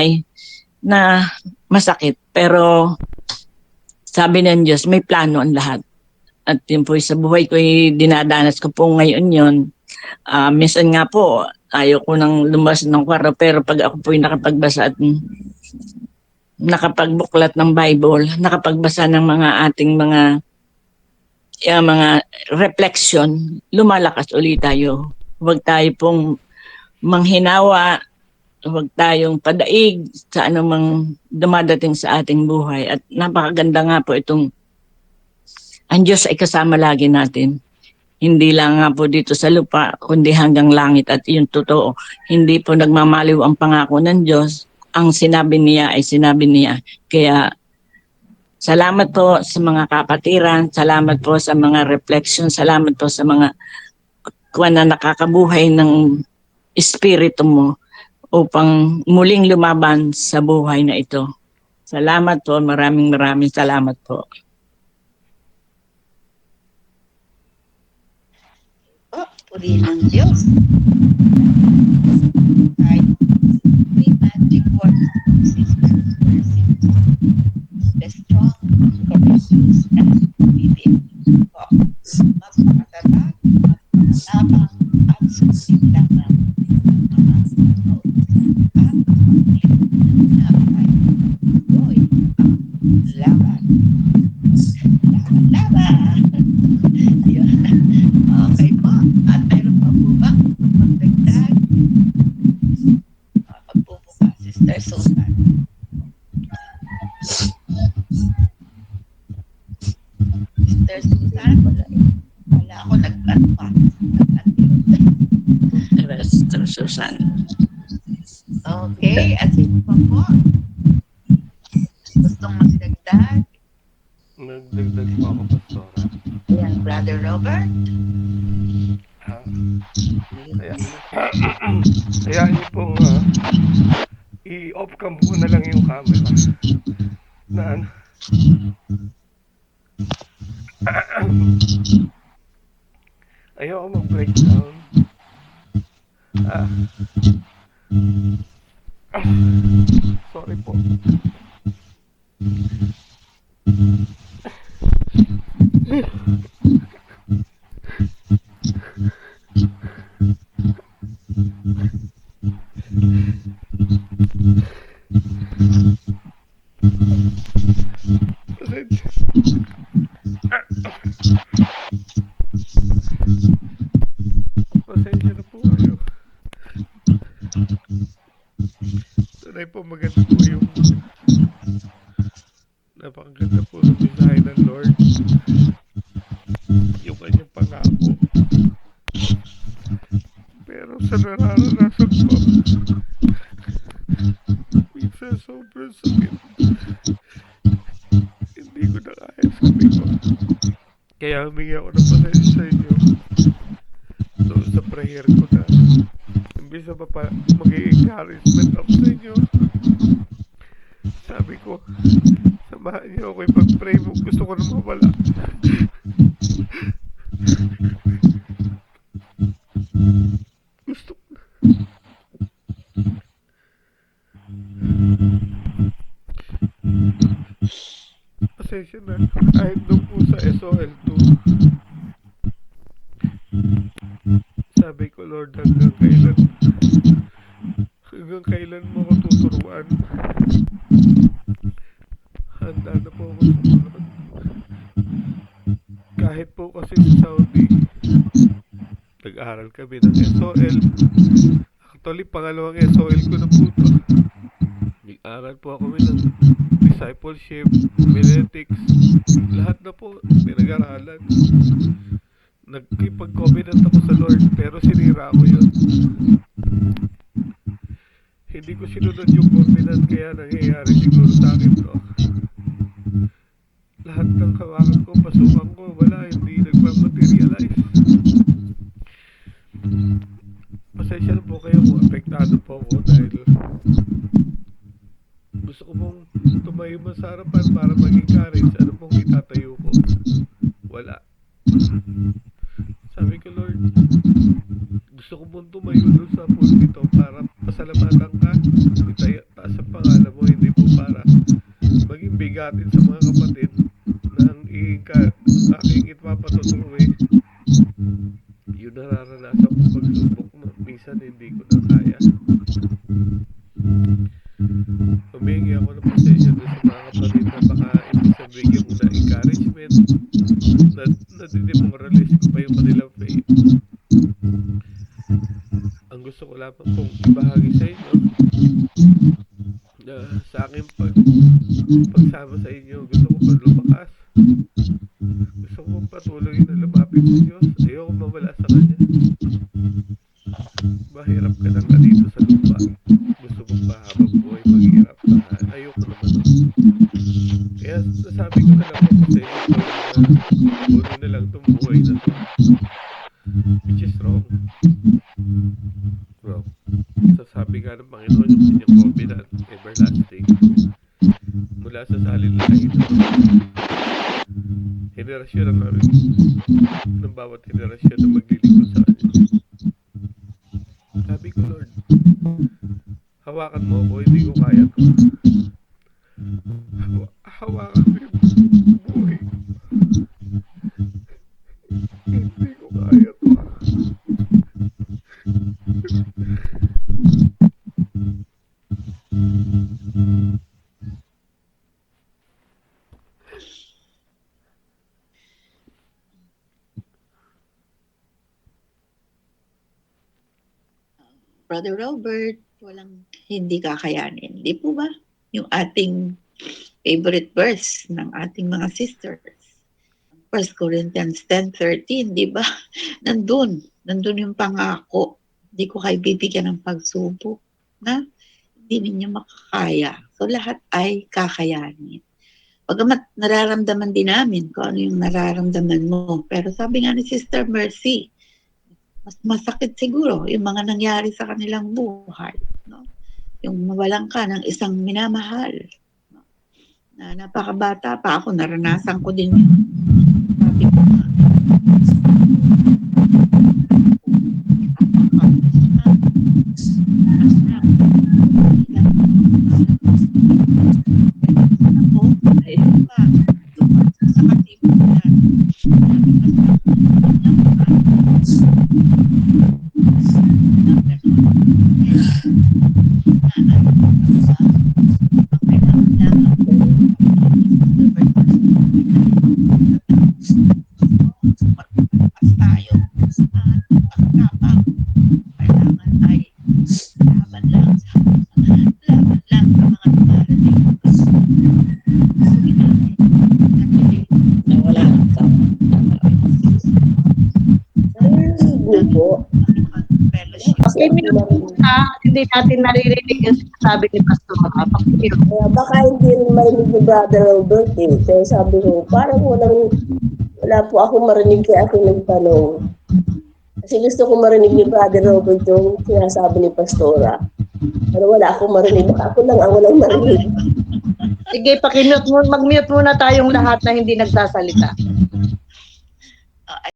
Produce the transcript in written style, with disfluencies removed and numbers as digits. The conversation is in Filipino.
buhay na masakit. Pero sabi ng Diyos, may plano ang lahat. At yun po sa buhay ko, dinadanas ko po ngayon yun. Minsan nga po, ayaw ko nang lumabas ng kwarto, pero pag ako po nakapagbasa at nakapagbuklat ng Bible, nakapagbasa ng mga ating mga reflection, lumalakas ulit tayo. Huwag tayo pong manghinawa, huwag tayong padaig sa anumang dumadating sa ating buhay. At napakaganda nga po itong ang Diyos ay kasama lagi natin. Hindi lang nga po dito sa lupa, kundi hanggang langit. At yun totoo, hindi po nagmamaliw ang pangako ng Diyos. Ang sinabi niya ay sinabi niya. Kaya salamat po sa mga kapatiran, salamat po sa mga reflection, salamat po sa mga kuwan na nakakabuhay ng espiritu mo upang muling lumaban sa buhay na ito. Salamat po, maraming salamat po. Purihin ang Diyos. Three magic words, sisters, the strong, courageous, and obedient. Magpakatatag, magpakatabang, at sundin lamang mga susunod. At napay, tuloy ang laban. Laban! Yun. Okay po. At mayroon pa po ba magdagdag? Pagbubukas, Sister Susan. Sister Susan, wala ako nag-unmute. Sister Susan. Okay, at sino pa po? Gustong magdagdag? Nagdagdag po ako, Pastora. Yan, Brother Robert. Kaya niyo pong i-off cam po na lang yung camera na ano. Ayoko mag-breakdown. Sorry po. Pasensya na po kayo. Tunay po maganda po yung napakaganda po ng mensahe ng Lord. Yung kanyang pangako. Pero sa nararanasan ko, minsan sobrang sakit. Hindi ko na kaya sabi ko. Kaya humingi ako ng pasensya sa inyo. Doon sa prayer ko na imbis na mag-i-encouragement ako sa inyo, sabi ko, samahan niyo ako ipag-pray mo. Gusto ko na mawala. Gusto ko na. Pasensya na. Kahit doon po sa SOL2, sabi ko, Lord, hanggang kailan mo ako tuturuan? Handa na po ako sumunod. Kahit po kasi sa Saudi, nag-aral kami ng SOL. Actually, pangalawang SOL ko na po ito. Nag-aral po ako ng discipleship, homiletics, lahat na po pinag-aralan. Nagkipag-covenant ako sa Lord, pero sinira ko yun. Hindi ko sinunod yung covenant, kaya nangyayari siguro sa akin to. Lahat ng hawakan ko, pasukan ko, wala, hindi nagmamaterialize. Pasensya na po kayo kung apektado po ako dahil gusto ko pong tumayo man sa harapan para mag-encourage. Ano pong itatayo ko? Wala. Sabi ko, Lord, gusto ko pong tumayo doon sa pulpito para pasalamatan ka. Taas sa pangalan mo, hindi po para maging bigatin sa mga kapatid na ang aking ipapatutuloy yung nararanasan kong pagsubok na minsan hindi ko na kaya. Humingi ako ng pasensya doon sa mga kapatid na baka imbis na bigyan ko na encouragement, na dinimoralize ko pa yung kanilang faith. Ang gusto ko lamang pong ibahagi sa inyo na sa aking pagsama sa inyo, gusto ko pa lumakas. Gusto ko patuloy na lumapit sa Diyos. Ayoko mawala sa Kanya. Mahirap ka lang na dito sa lupa. Gusto ko pa habang buhay maghirap. Ayoko naman nun. Kaya nasabi ko na lang po sa inyo na puno na lang itong buhay na to. Which is wrong. Wrong. Sasabi nga ng Panginoon yung kanyang covenant, everlasting. Mula sa salin-lain henerasyon na namin, ng bawat henerasyon na maglilingkod sa Kanya. Sabi ko, Lord, hawakan mo ako, hindi ko kaya to. Hawakan mo yung buhay ko. Hindi ko kaya to. Brother Robert, walang hindi kakayanin. Di po ba? Yung ating favorite verse ng ating mga sisters. 1 Corinthians 10:13, di ba? Nandun yung pangako. Di ko kayo bibigyan ng pagsubok na hindi ninyo makakaya. So lahat ay kakayanin. Pagamat nararamdaman din namin kung ano yung nararamdaman mo. Pero sabi nga ni Sister Mercy, mas masakit siguro yung mga nangyari sa kanilang buhay. No? Yung mawalan ka ng isang minamahal. No? Na napakabata pa ako, naranasan ko din yun. Sabi ko nga, sa katipunan. Tayo kailangan ay laban lang sa mga dumarating. Nawala ng tao. Po. Fellowship. Hindi natin naririnig yung sinasabi ni Pastor. Kaya baka hindi rin marinig ni Brother Robert eh. Kaya sabi ko, parang wala po ako marinig kaya ako nagtanong. Kasi gusto ko marinig ni Brother Robert yung sinasabi ni Pastora. Pero wala akong marinig. Baka ako lang ang walang marinig. Sige, mag-mute muna tayong lahat na hindi nagsasalita.